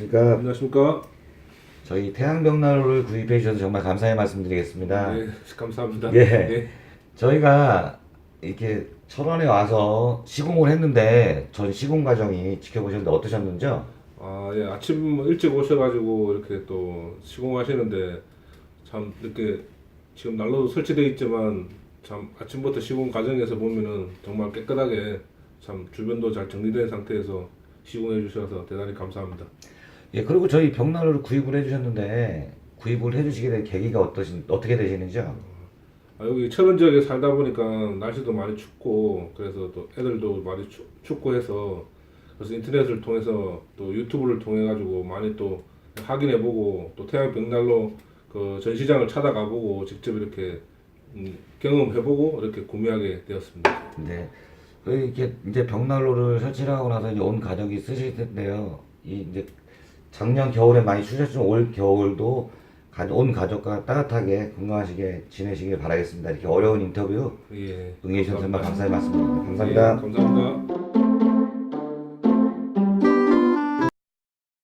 안녕하십니까. 안녕하십니까? 저희 태양벽난로를 구입해 주셔서 정말 감사의 말씀드리겠습니다. 네, 감사합니다. 예. 네. 저희가 이렇게 철원에 와서 시공을 했는데 전 시공 과정이 지켜보셨는데 어떠셨는지요? 예, 아침 일찍 오셔가지고 이렇게 또 시공하시는데 참 이렇게 지금 난로도 설치되어 있지만 참 아침부터 시공 과정에서 보면은 정말 깨끗하게 참 주변도 잘 정리된 상태에서 시공해 주셔서 대단히 감사합니다. 예, 그리고 저희 벽난로를 구입을 해 주셨는데 구입을 해 주시게 된 계기가 어떻게 되시는지요? 여기 철원 지역에 살다 보니까 날씨도 많이 춥고 그래서 또 애들도 많이 춥고 해서 그래서 인터넷을 통해서 또 유튜브를 통해 가지고 많이 또 확인해보고 또 태양 벽난로 그 전시장을 찾아가보고 직접 이렇게 경험해보고 이렇게 구매하게 되었습니다. 네. 이렇게 이제 벽난로를 설치를 하고 나서 이제 온 가족이 쓰실 텐데요. 이 이제 작년 겨울에 많이 추셨지만 올 겨울도 온 가족과 따뜻하게 건강하시게 지내시길 바라겠습니다. 이렇게 어려운 인터뷰 예, 응해주셔서 정말 감사합니다. 감사의 말씀드립니다. 예, 감사합니다. 감사합니다.